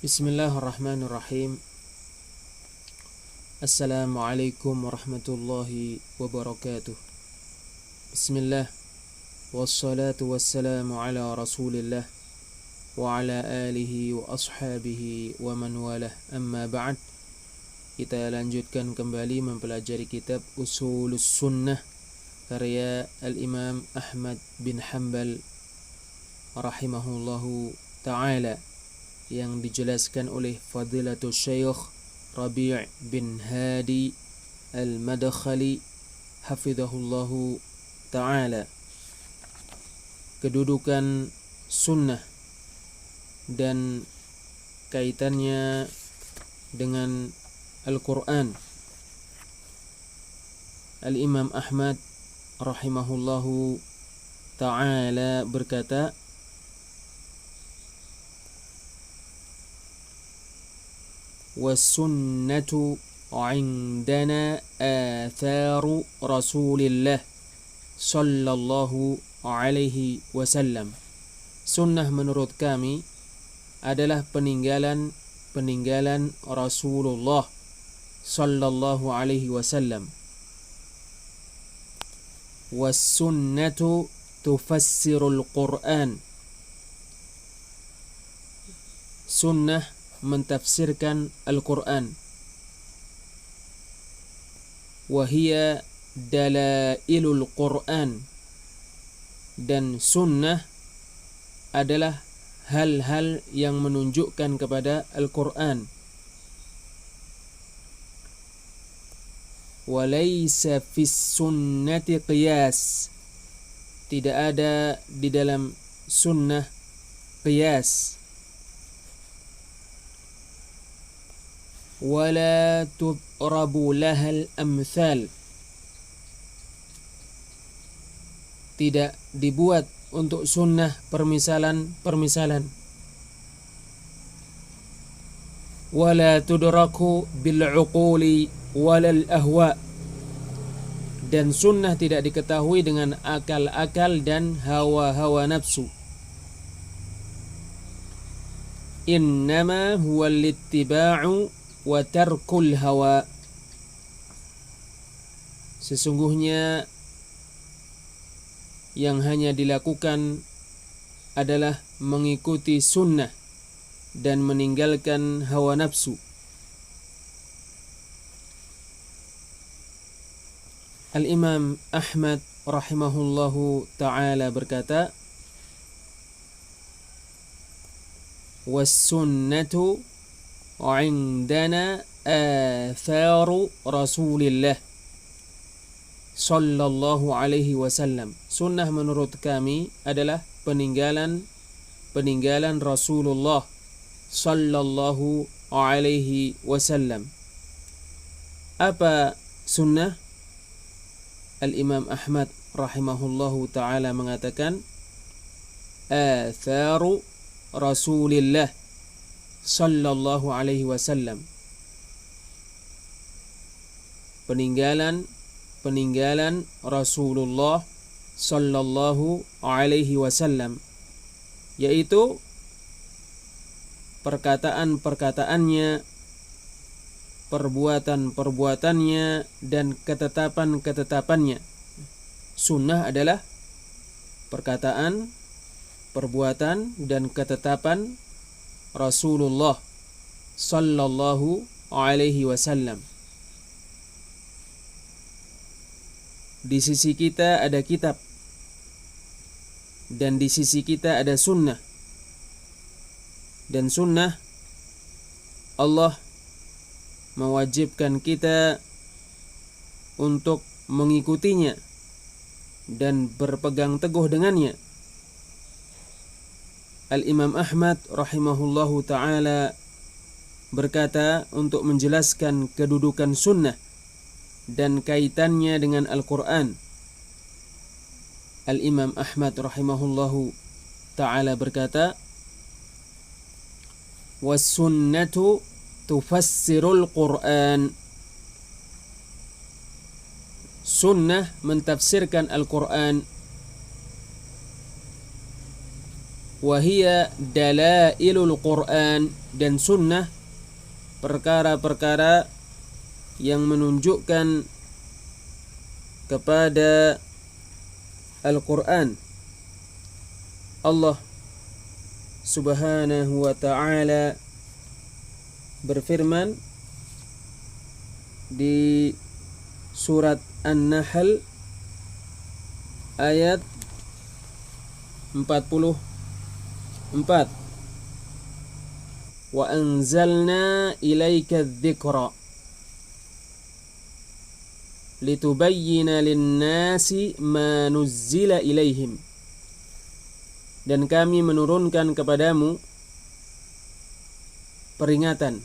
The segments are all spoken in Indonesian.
Bismillahirrahmanirrahim. Assalamualaikum warahmatullahi wabarakatuh. Bismillah. Wassalatu wassalamu ala rasulillah wa ala alihi wa ashabihi wa man walah. Amma ba'd. Kita lanjutkan kembali mempelajari kitab Ushulus Sunnah karya Al-Imam Ahmad bin Hanbal rahimahullahu ta'ala, yang dijelaskan oleh Fadilatul Syekh Rabi' bin Hadi Al-Madkhali hafizahullahu ta'ala. Kedudukan sunnah dan kaitannya dengan Al-Quran. Al-Imam Ahmad rahimahullahu ta'ala berkata, وَالسُّنَّةُ عِنْدَنَا آثَارُ رَسُولِ اللَّهِ صَلَّى اللَّهُ عَلَيْهِ وَسَلَّمَ. Sunnah menurut kami adalah peninggalan Rasulullah sallallahu alaihi wasallam. وَالسُّنَّةُ تُفَسِّرُ الْقُرْآنَ. Sunnah mentafsirkan Al-Quran. Wahia dalailul Quran. Dan sunnah adalah hal-hal yang menunjukkan kepada Al-Quran. Walaysa fis sunnati qiyas. Tidak ada di dalam sunnah qiyas. Wala tudrabu lahal amthal. Tidak dibuat untuk sunnah permisalan. Wala tudraku bil uquli walal ahwa. Dan sunnah tidak diketahui dengan akal-akal dan hawa-hawa nafsu. Innama huwa littiba'u wa tarkul hawa. Sesungguhnya yang hanya dilakukan adalah mengikuti sunnah dan meninggalkan hawa nafsu. Al-Imam Ahmad rahimahullahu ta'ala berkata, was-sunnatu عندنا آثار رسول الله sallallahu alaihi wasallam. Sunnah menurut kami adalah peninggalan Rasulullah sallallahu alaihi wasallam. Apa sunnah? Al-Imam Ahmad rahimahullahu ta'ala mengatakan, atharu Rasulillah sallallahu alaihi wasallam. Peninggalan Rasulullah sallallahu alaihi wasallam, yaitu perkataan-perkataannya, perbuatan-perbuatannya, dan ketetapan-ketetapannya. Sunnah adalah perkataan, perbuatan, dan ketetapan Rasulullah sallallahu alaihi wasallam. Di sisi kita ada kitab, dan di sisi kita ada sunnah. Dan sunnah, Allah mewajibkan kita untuk mengikutinya dan berpegang teguh dengannya. Al-Imam Ahmad rahimahullahu ta'ala berkata untuk menjelaskan kedudukan sunnah dan kaitannya dengan Al-Quran. Al-Imam Ahmad rahimahullahu ta'ala berkata, was-sunnatu tufassirul Quran. Sunnah mentafsirkan Al-Quran. Wahia dalailul Qur'an, dan sunnah perkara-perkara yang menunjukkan kepada Al-Quran. Allah Subhanahu wa ta'ala berfirman di surat An-Nahl ayat 44. Wa anzalna ilaika dzikra litubayyina lin-nasi ma nuzzila ilaihim. Dan kami menurunkan kepadamu peringatan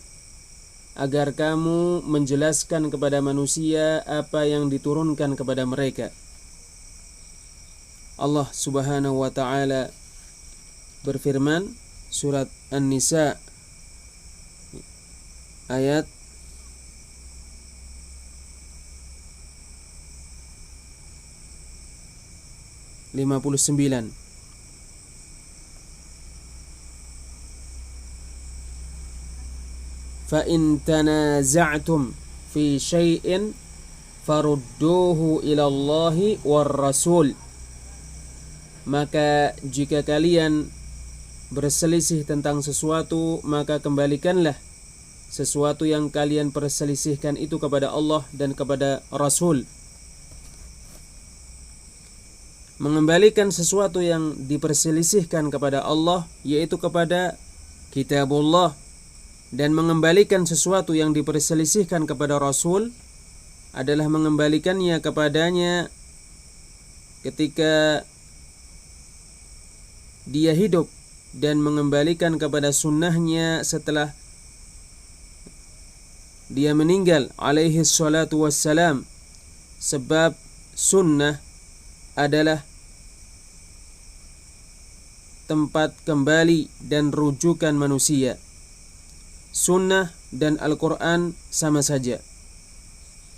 agar kamu menjelaskan kepada manusia apa yang diturunkan kepada mereka. Allah Subhanahu wa ta'ala berfirman surat An-Nisa ayat 59. Fa in tanaza'tum fi syai'in farudduhu ila Allahi war Rasul. Maka jika kalian berselisih tentang sesuatu, maka kembalikanlah sesuatu yang kalian perselisihkan itu kepada Allah dan kepada Rasul. Mengembalikan sesuatu yang diperselisihkan kepada Allah, yaitu kepada kitabullah, dan mengembalikan sesuatu yang diperselisihkan kepada Rasul adalah mengembalikannya kepadanya ketika dia hidup, dan mengembalikan kepada sunnahnya setelah dia meninggal alaihi salatu wassalam. Sebab sunnah adalah tempat kembali dan rujukan manusia. Sunnah dan Al-Quran sama saja.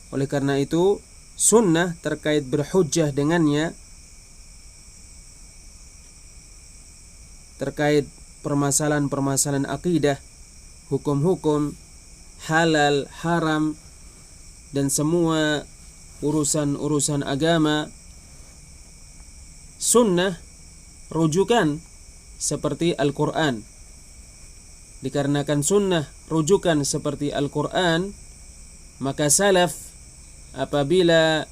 Oleh karena itu, sunnah terkait berhujjah dengannya, terkait permasalahan-permasalahan akidah, hukum-hukum, halal, haram, dan semua urusan-urusan agama, sunnah rujukan seperti Al-Quran. Dikarenakan sunnah rujukan seperti Al-Quran, maka salaf apabila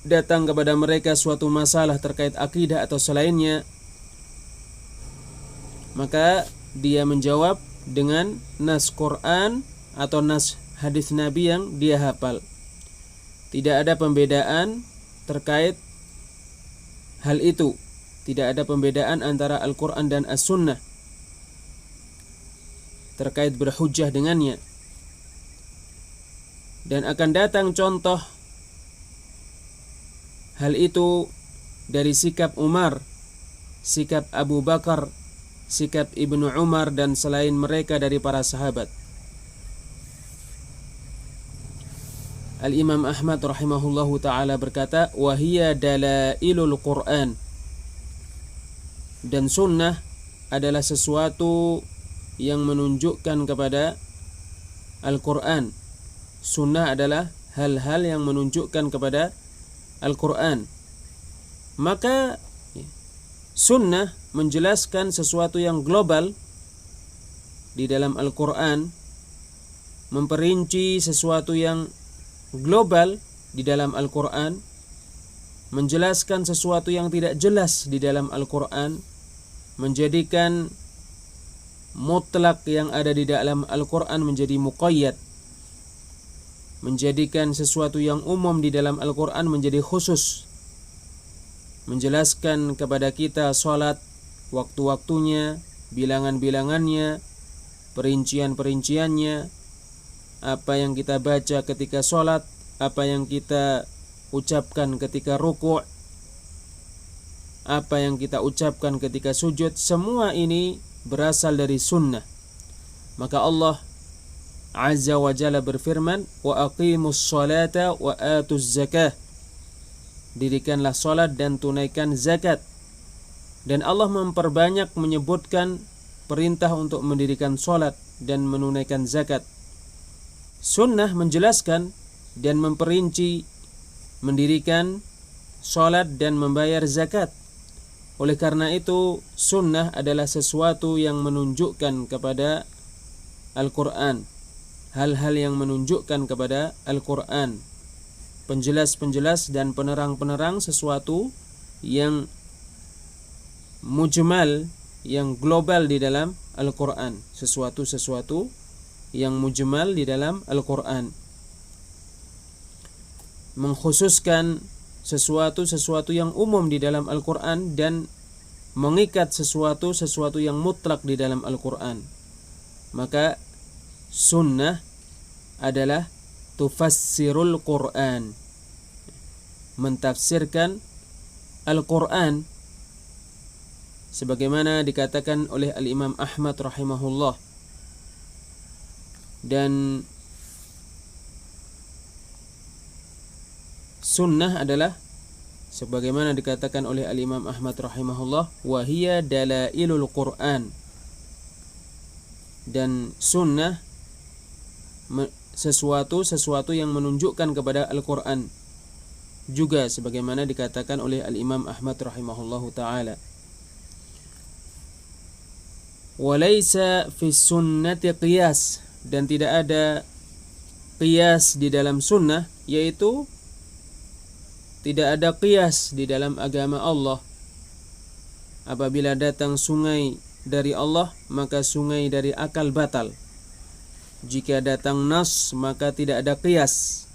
datang kepada mereka suatu masalah terkait akidah atau selainnya, maka dia menjawab dengan nas Quran atau nas hadis Nabi yang dia hafal. Tidak ada pembedaan terkait hal itu. Tidak ada pembedaan antara Al-Quran dan As-Sunnah terkait berhujjah dengannya. Dan akan datang contoh hal itu dari sikap Umar, sikap Abu Bakar, sikap Ibnu Umar, dan selain mereka dari para sahabat. Al-Imam Ahmad rahimahullahu ta'ala berkata, wahia dalailul Qur'an. Dan sunnah adalah sesuatu yang menunjukkan kepada Al-Quran. Sunnah adalah hal-hal yang menunjukkan kepada Al-Quran. Maka sunnah menjelaskan sesuatu yang global di dalam Al-Quran, memperinci sesuatu yang global di dalam Al-Quran, menjelaskan sesuatu yang tidak jelas di dalam Al-Quran, menjadikan mutlak yang ada di dalam Al-Quran menjadi muqayyad, menjadikan sesuatu yang umum di dalam Al-Quran menjadi khusus, menjelaskan kepada kita salat, waktu-waktunya, bilangan-bilangannya, perincian-perinciannya, apa yang kita baca ketika salat, apa yang kita ucapkan ketika ruku', apa yang kita ucapkan ketika sujud, semua ini berasal dari sunnah. Maka Allah Azza wa Jalla berfirman, wa aqimus salata wa atuz zakah. Dirikanlah salat dan tunaikan zakat. Dan Allah memperbanyak menyebutkan perintah untuk mendirikan sholat dan menunaikan zakat. Sunnah menjelaskan dan memperinci mendirikan sholat dan membayar zakat. Oleh karena itu, sunnah adalah sesuatu yang menunjukkan kepada Al-Quran, hal-hal yang menunjukkan kepada Al-Quran, penjelas-penjelas dan penerang-penerang sesuatu yang mujmal, yang global di dalam Al-Quran, sesuatu yang mujmal di dalam Al-Quran, mengkhususkan sesuatu yang umum di dalam Al-Quran dan mengikat sesuatu yang mutlak di dalam Al-Quran. Maka sunnah adalah tufassirul Quran, mentafsirkan Al-Quran, sebagaimana dikatakan oleh Al-Imam Ahmad rahimahullah. Dan sunnah adalah sebagaimana dikatakan oleh Al-Imam Ahmad rahimahullah, wa hiya dalailul Quran. Dan sunnah sesuatu yang menunjukkan kepada Al-Quran juga, sebagaimana dikatakan oleh Al-Imam Ahmad rahimahullahu ta'ala. Walaysa fi sunnati qiyas, dan tidak ada qiyas di dalam sunnah, yaitu tidak ada qiyas di dalam agama Allah. Apabila datang sungai dari Allah, maka sungai dari akal batal. Jika datang nas, maka tidak ada qiyas.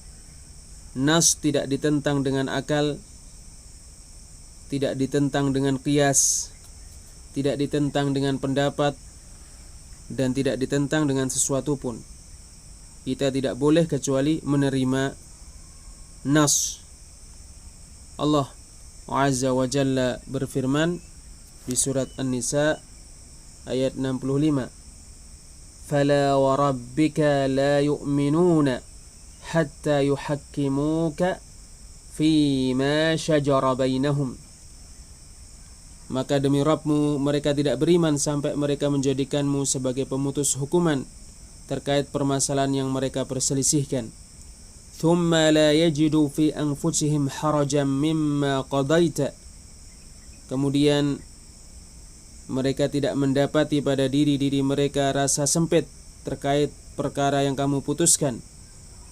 Nas tidak ditentang dengan akal, tidak ditentang dengan qiyas, tidak ditentang dengan pendapat, dan tidak ditentang dengan sesuatu pun. Kita tidak boleh kecuali menerima nas. Allah Azza wa Jalla berfirman di surat An-Nisa ayat 65, "Fala wa rabbika la yu'minuna hatta yuhakkimuka fima shajara bainahum." Maka demi Rabbmu, mereka tidak beriman sampai mereka menjadikanmu sebagai pemutus hukuman terkait permasalahan yang mereka perselisihkan. Thumma la yajidu fi anfusihim harajan mimma qadaita. Kemudian mereka tidak mendapati pada diri-diri mereka rasa sempit terkait perkara yang kamu putuskan.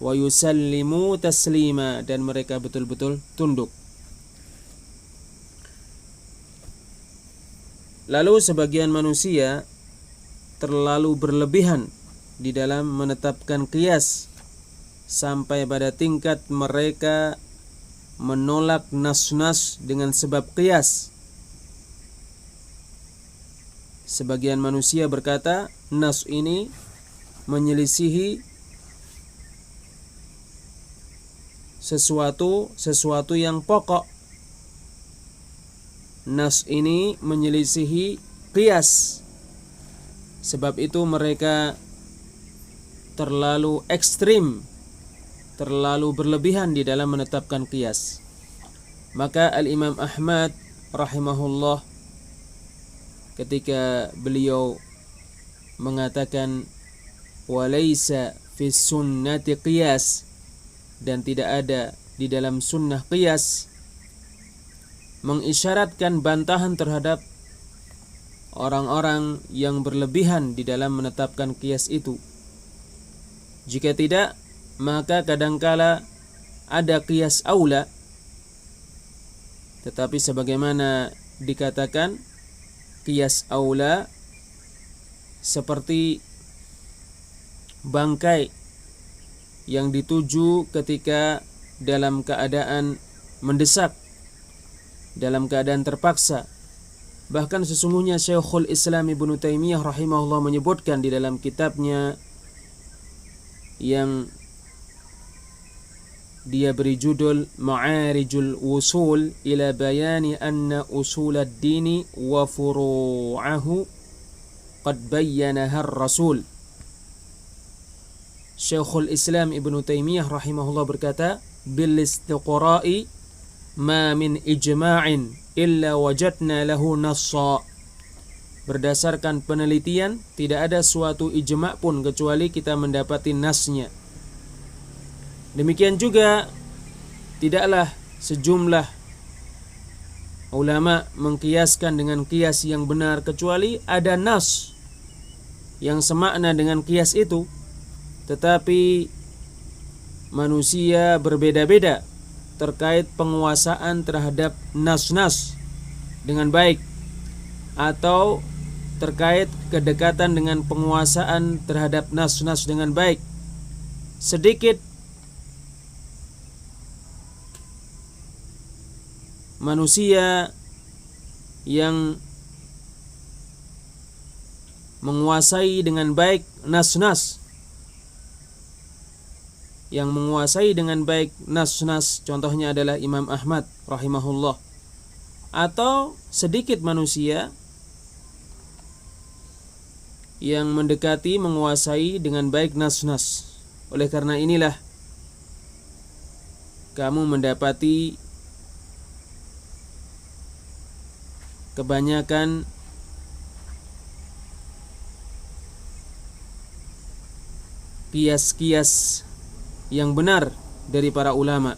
Wa yusallimu taslima, dan mereka betul-betul tunduk. Lalu sebagian manusia terlalu berlebihan di dalam menetapkan qiyas sampai pada tingkat mereka menolak nas-nas dengan sebab qiyas. Sebagian manusia berkata, nas ini menyelisihi sesuatu yang pokok. Nas ini menyelisihi qiyas. Sebab itu mereka terlalu ekstrim, terlalu berlebihan di dalam menetapkan qiyas. Maka Al-Imam Ahmad rahimahullah ketika beliau mengatakan walaysa fi sunnati qiyas, dan tidak ada di dalam sunnah qiyas, mengisyaratkan bantahan terhadap orang-orang yang berlebihan di dalam menetapkan qiyas itu. Jika tidak, maka kadangkala ada qiyas aula, tetapi sebagaimana dikatakan, qiyas aula seperti bangkai yang dituju ketika dalam keadaan mendesak, dalam keadaan terpaksa. Bahkan sesungguhnya Syekhul Islam Ibnu Taimiyah rahimahullah menyebutkan di dalam kitabnya yang dia beri judul Ma'arijul Wusul ila bayani anna usul ad-dini wa furu'ahu qad bayyanaha ar-rasul. Syekhul Islam Ibnu Taimiyah rahimahullah berkata, bil istiqra'i ma min ijma'in illa wajadna lahu nassa. Berdasarkan penelitian, tidak ada suatu ijma' pun kecuali kita mendapati nasnya. Demikian juga tidaklah sejumlah ulama mengkiaskan dengan kias yang benar kecuali ada nas yang semakna dengan kias itu. Tetapi manusia berbeda-beda terkait penguasaan terhadap nas-nas dengan baik, atau terkait kedekatan dengan penguasaan terhadap nas-nas dengan baik. Sedikit manusia yang menguasai dengan baik nas-nas, contohnya adalah Imam Ahmad rahimahullah. Atau sedikit manusia yang mendekati menguasai dengan baik nas-nas. Oleh karena inilah kamu mendapati kebanyakan kias-kias yang benar dari para ulama.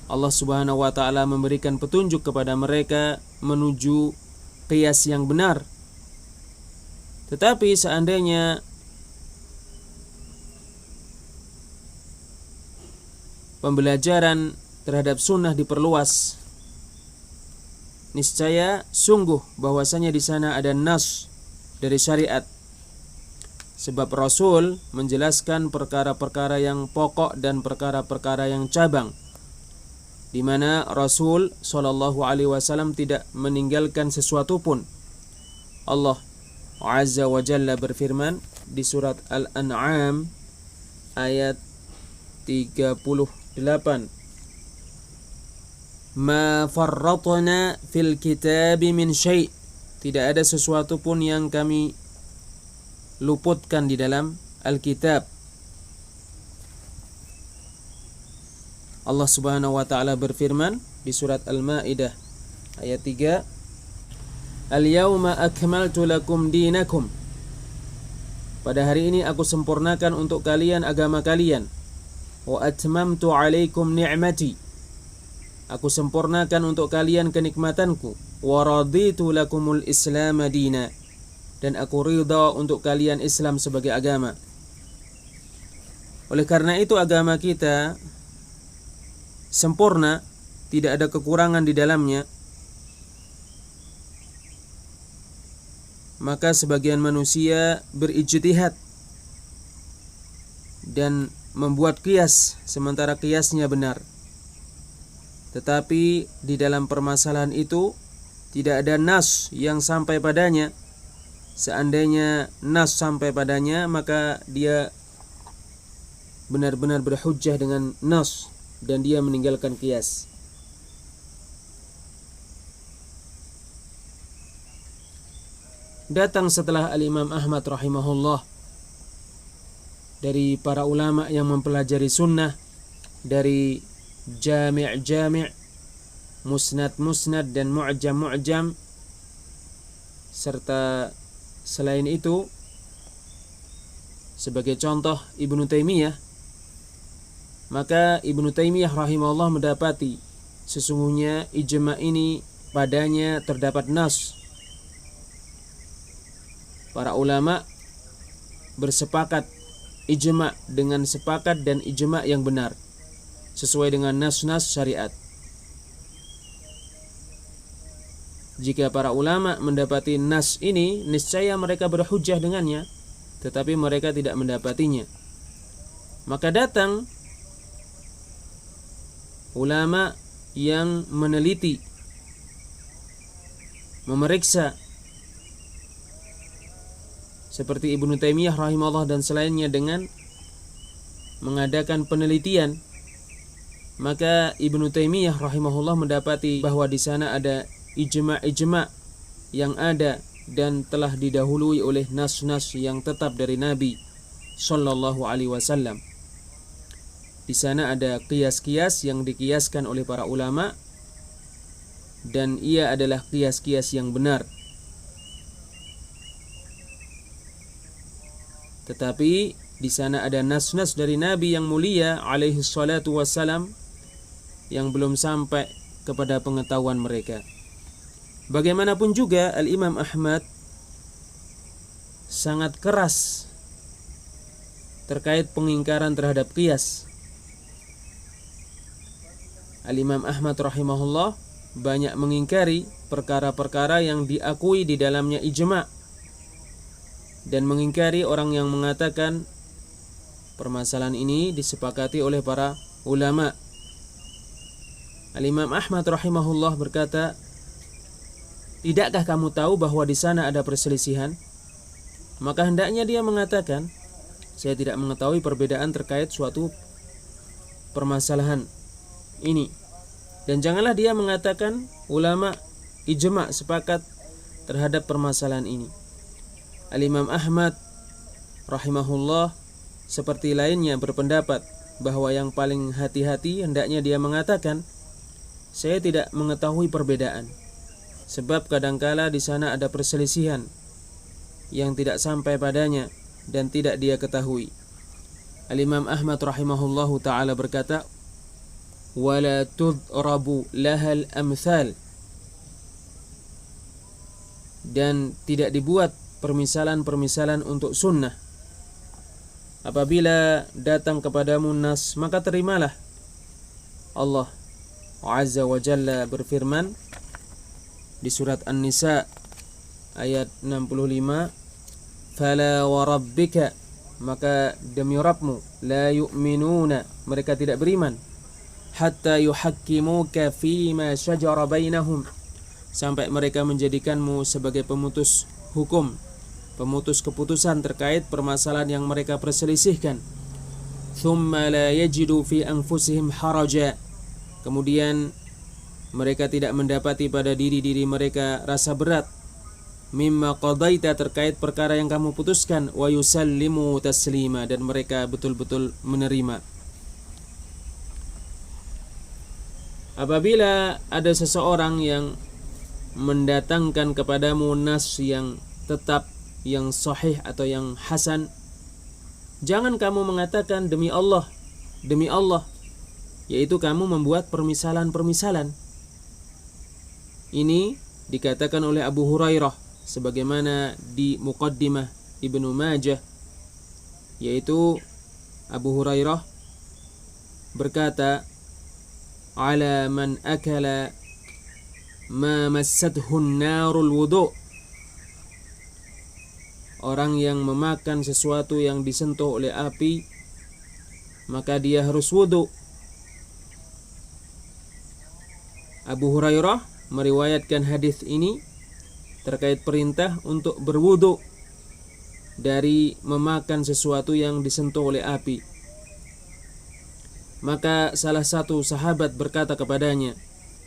Allah Subhanahu wa ta'ala memberikan petunjuk kepada mereka menuju kias yang benar. Tetapi seandainya pembelajaran terhadap sunnah diperluas, niscaya sungguh bahwasanya di sana ada nas dari syariat. Sebab Rasul menjelaskan perkara-perkara yang pokok dan perkara-perkara yang cabang, di mana Rasul sallallahu alaihi wasallam tidak meninggalkan sesuatu pun. Allah Azza wa Jalla berfirman di surat Al-An'am ayat 38, Ma farratna fil kitabi min syai'. Tidak ada sesuatu pun yang kami luputkan di dalam Alkitab. Allah Subhanahu wa ta'ala berfirman di surat Al-Maidah ayat 3, Al-yawma akmaltu lakum dinakum. Pada hari ini aku sempurnakan untuk kalian agama kalian. Wa atmamtu alaikum ni'mati. Aku sempurnakan untuk kalian kenikmatanku. Wa raditu lakumul islam dina. Dan aku ridha untuk kalian Islam sebagai agama. Oleh karena itu agama kita sempurna, tidak ada kekurangan di dalamnya. Maka sebagian manusia berijtihad dan membuat kias sementara kiasnya benar. Tetapi di dalam permasalahan itu tidak ada nas yang sampai padanya. Seandainya nas sampai padanya, maka dia benar-benar berhujjah dengan nas dan dia meninggalkan kias. Datang setelah Al-Imam Ahmad rahimahullah dari para ulama yang mempelajari sunnah, dari jami', musnad dan mu'jam, serta selain itu sebagai contoh Ibnu Taimiyah. Maka Ibnu Taimiyah rahimahullah mendapati sesungguhnya ijma' ini padanya terdapat nas. Para ulama bersepakat ijma' dengan sepakat dan ijma' yang benar sesuai dengan nas-nas syariat. Jika para ulama mendapati nas ini, niscaya mereka berhujjah dengannya, tetapi mereka tidak mendapatinya. Maka datang ulama yang meneliti, memeriksa, seperti Ibnu Taimiyah rahimahullah dan selainnya dengan mengadakan penelitian. Maka Ibnu Taimiyah rahimahullah mendapati bahwa di sana ada ijma' yang ada dan telah didahului oleh nas-nas yang tetap dari Nabi sallallahu alaihi wasallam. Di sana ada qiyas-qiyas yang diqiyaskan oleh para ulama, dan ia adalah qiyas-qiyas yang benar. Tetapi di sana ada nas-nas dari Nabi yang mulia alaihi salatu wassalam yang belum sampai kepada pengetahuan mereka. Bagaimanapun juga Al-Imam Ahmad sangat keras terkait pengingkaran terhadap qiyas. Al-Imam Ahmad rahimahullah banyak mengingkari perkara-perkara yang diakui di dalamnya ijma', dan mengingkari orang yang mengatakan permasalahan ini disepakati oleh para ulama. Al-Imam Ahmad rahimahullah berkata, "Tidakkah kamu tahu bahwa di sana ada perselisihan?" Maka hendaknya dia mengatakan, "Saya tidak mengetahui perbedaan terkait suatu permasalahan ini." Dan janganlah dia mengatakan ulama ijma' sepakat terhadap permasalahan ini. Al-Imam Ahmad rahimahullah seperti lainnya berpendapat bahwa yang paling hati-hati hendaknya dia mengatakan, "Saya tidak mengetahui perbedaan." Sebab kadangkala di sana ada perselisihan yang tidak sampai padanya dan tidak dia ketahui. Al-Imam Ahmad rahimahullahu ta'ala berkata, "Wala tudrabu lahal amthal." Dan tidak dibuat permisalan-permisalan untuk sunnah. Apabila datang kepadamu nas, maka terimalah. Allah Azza wa Jalla berfirman di surat An-Nisa ayat 65, "Fala wa rabbika," maka demi Rabbmu, "la yu'minuna," mereka tidak beriman, "hatta yuhakkimuka fima syajara bainahum," sampai mereka menjadikanmu sebagai pemutus hukum, pemutus keputusan terkait permasalahan yang mereka perselisihkan. "Thumma la yajidu fi anfusihim haraja," kemudian mereka tidak mendapati pada diri-diri mereka rasa berat, "mimma qadaita," terkait perkara yang kamu putuskan, "wa yusallimu taslima," dan mereka betul-betul menerima. Apabila ada seseorang yang mendatangkan kepadamu nas yang tetap, yang sahih atau yang hasan, jangan kamu mengatakan demi Allah, yaitu kamu membuat permisalan-permisalan. Ini dikatakan oleh Abu Hurairah sebagaimana di Muqaddimah Ibnu Majah, yaitu Abu Hurairah berkata, "Ala man akala ma massathu an-narul wudu'." Orang yang memakan sesuatu yang disentuh oleh api, maka dia harus wudu. Abu Hurairah meriwayatkan hadis ini terkait perintah untuk berwudu dari memakan sesuatu yang disentuh oleh api. Maka salah satu sahabat berkata kepadanya,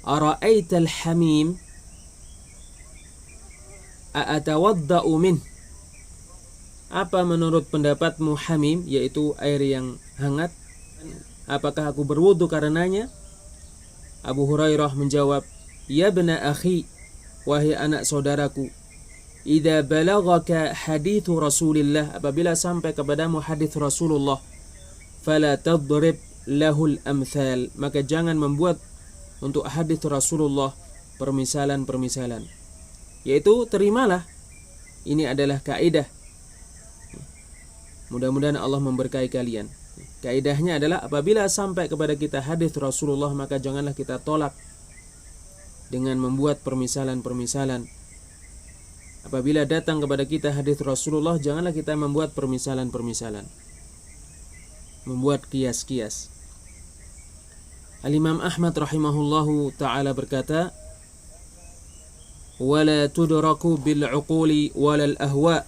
"Ara'aital hamim a'atawadda'u min?" Apa menurut pendapatmu hamim, yaitu air yang hangat, apakah aku berwudu karenanya? Abu Hurairah menjawab, "Ya bna akhi, wahai anak saudaraku, idza balaghaka hadithu Rasulillah," apabila sampai kepadamu hadis Rasulullah, "fala tadrib lahul amthal," maka jangan membuat untuk hadis Rasulullah permisalan-permisalan. Yaitu terimalah. Ini adalah kaidah. Mudah-mudahan Allah memberkahi kalian. Kaidahnya adalah apabila sampai kepada kita hadis Rasulullah, maka janganlah kita tolak dengan membuat permisalan-permisalan. Apabila datang kepada kita hadis Rasulullah, janganlah kita membuat permisalan-permisalan, membuat kias-kias. Al-Imam Ahmad rahimahullahu ta'ala berkata, "Wala tudraku bil'uquli walal ahwa,"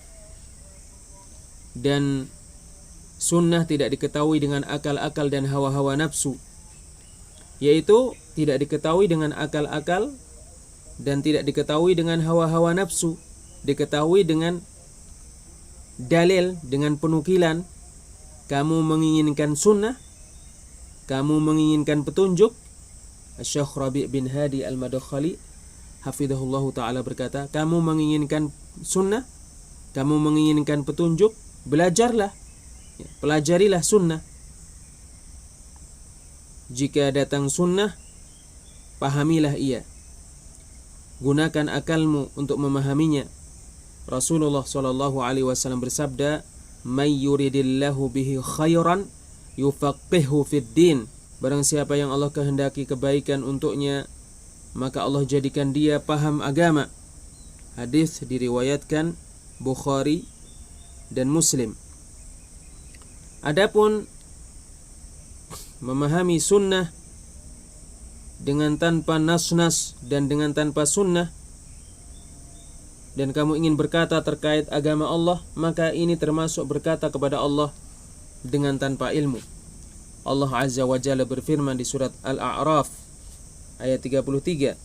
dan sunnah tidak diketahui dengan akal-akal dan hawa-hawa nafsu, yaitu tidak diketahui dengan akal-akal dan tidak diketahui dengan hawa-hawa nafsu, diketahui dengan dalil, dengan penukilan. Kamu menginginkan sunnah, kamu menginginkan petunjuk, Syekh Rabi' bin Hadi Al-Madkhali hafizahullahu ta'ala berkata, kamu menginginkan sunnah, kamu menginginkan petunjuk, belajarlah, pelajarilah sunnah. Jika datang sunnah, pahamilah ia, gunakan akalmu untuk memahaminya. Rasulullah SAW bersabda, "May yuridillahu bihi khairan yufaqihu fid din." Barang siapa yang Allah kehendaki kebaikan untuknya, maka Allah jadikan dia paham agama. Hadis diriwayatkan Bukhari dan Muslim. Adapun memahami sunnah dengan tanpa nas-nas dan dengan tanpa sunnah, dan kamu ingin berkata terkait agama Allah, maka ini termasuk berkata kepada Allah dengan tanpa ilmu. Allah Azza wa Jalla berfirman di surat Al-A'raf ayat 33,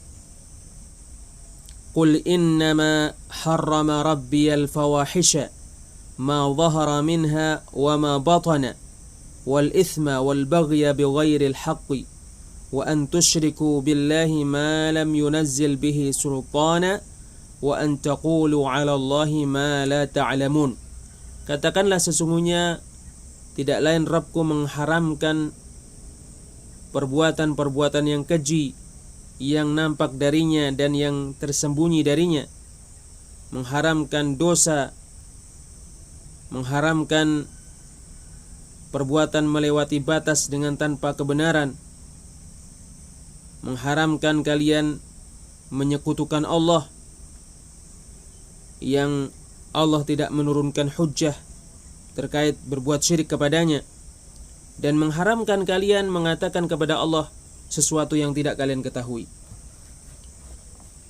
"Qul innama harrama rabbiyal fawahisha ma dhahara minha wa ma batana wal ithma wal baghya bighairil haqqi wa an tusyriku billahi ma lam yunazzil bihi sultana wa an taqulu 'ala Allahi ma la ta'lamun." Katakanlah, sesungguhnya tidak lain Rabbku mengharamkan perbuatan-perbuatan yang keji, yang nampak darinya dan yang tersembunyi darinya, mengharamkan dosa, mengharamkan perbuatan melewati batas dengan tanpa kebenaran, mengharamkan kalian menyekutukan Allah yang Allah tidak menurunkan hujjah terkait berbuat syirik kepadanya, dan mengharamkan kalian mengatakan kepada Allah sesuatu yang tidak kalian ketahui.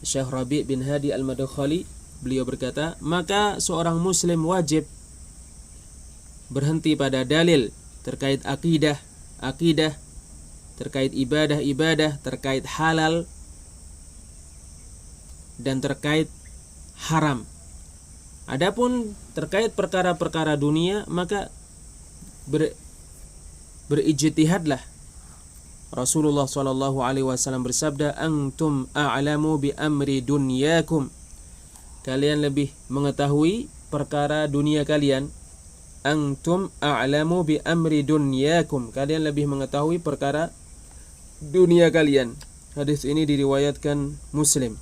Syekh Rabi' bin Hadi Al-Madkhali, beliau berkata, maka seorang muslim wajib berhenti pada dalil terkait akidah, terkait ibadah, terkait halal dan terkait haram. Adapun terkait perkara-perkara dunia, maka berijtihadlah. Rasulullah SAW bersabda, "Antum a'lamu bi amri dunyakum." Kalian lebih mengetahui perkara dunia kalian. Antum a'lamu bi amri dunyakum. Kalian lebih mengetahui perkara dunia kalian. Hadis ini diriwayatkan Muslim.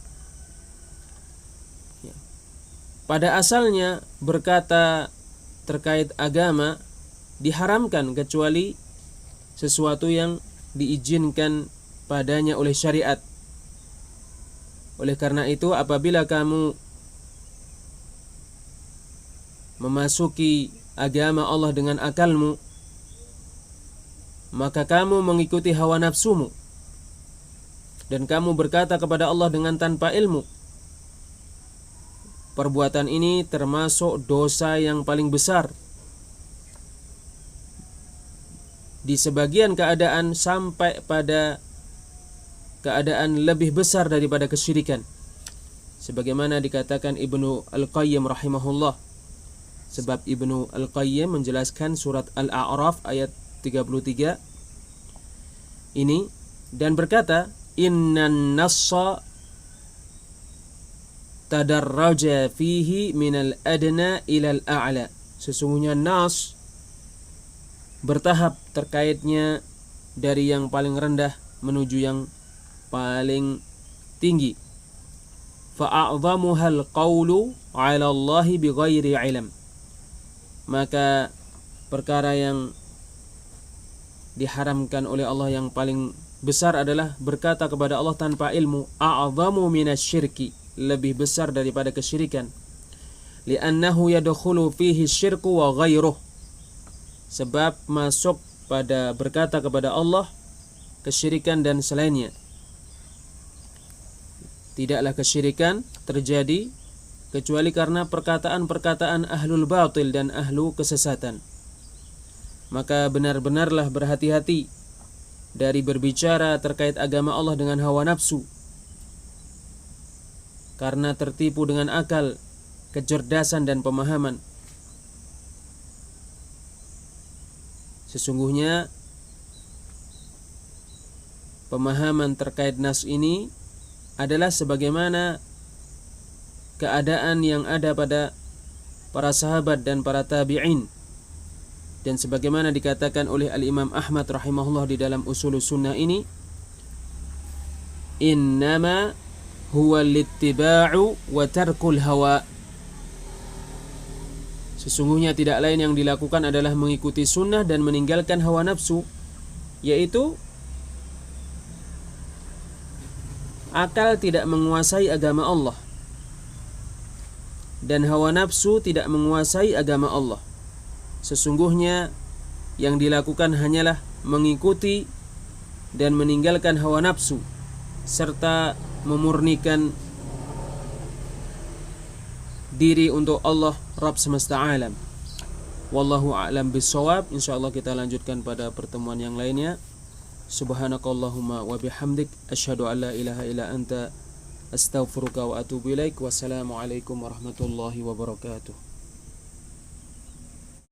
Pada asalnya berkata terkait agama diharamkan kecuali sesuatu yang diizinkan padanya oleh syariat. Oleh karena itu, apabila kamu memasuki agama Allah dengan akalmu, maka kamu mengikuti hawa nafsumu dan kamu berkata kepada Allah dengan tanpa ilmu, perbuatan ini termasuk dosa yang paling besar. Di sebagian keadaan sampai pada keadaan lebih besar daripada kesyirikan. Sebagaimana dikatakan Ibnu Al-Qayyim rahimahullah. Sebab Ibnu Al-Qayyim menjelaskan surat Al-A'raf ayat 33 ini dan berkata, "Innan nassa tadarraja fihi minal adna ilal a'la." Sesungguhnya nas bertahap terkaitnya dari yang paling rendah menuju yang paling tinggi. Fa'a'zamuhal qawlu 'ala Allahi bighairi 'ilm. Maka perkara yang diharamkan oleh Allah yang paling besar adalah berkata kepada Allah tanpa ilmu. A'zamu minasyirki, lebih besar daripada kesyirikan. Li'annahu yadkhulu fihi syirku wa ghairuh. Sebab masuk pada berkata kepada Allah kesyirikan dan selainnya. Tidaklah kesyirikan terjadi kecuali karena perkataan-perkataan ahlul batil dan ahlu kesesatan. Maka benar-benarlah berhati-hati dari berbicara terkait agama Allah dengan hawa nafsu, karena tertipu dengan akal, kecerdasan dan pemahaman. Sesungguhnya pemahaman terkait nas ini adalah sebagaimana keadaan yang ada pada para sahabat dan para tabi'in, dan sebagaimana dikatakan oleh Al-Imam Ahmad rahimahullah di dalam Ushulus Sunnah ini, innama huwa littiba'u wa tarkul hawa. Sesungguhnya tidak lain yang dilakukan adalah mengikuti sunnah dan meninggalkan hawa nafsu, yaitu akal tidak menguasai agama Allah dan hawa nafsu tidak menguasai agama Allah. Sesungguhnya yang dilakukan hanyalah mengikuti dan meninggalkan hawa nafsu serta memurnikan diri untuk Allah Rabb semesta alam. Wallahu a'lam bissawab. Insyaallah kita lanjutkan pada pertemuan yang lainnya. Subhanakallahumma wa bihamdik asyhadu an la ilaha illa anta astaghfiruka wa atubu ilaik. Wassalamualaikum warahmatullahi wabarakatuh.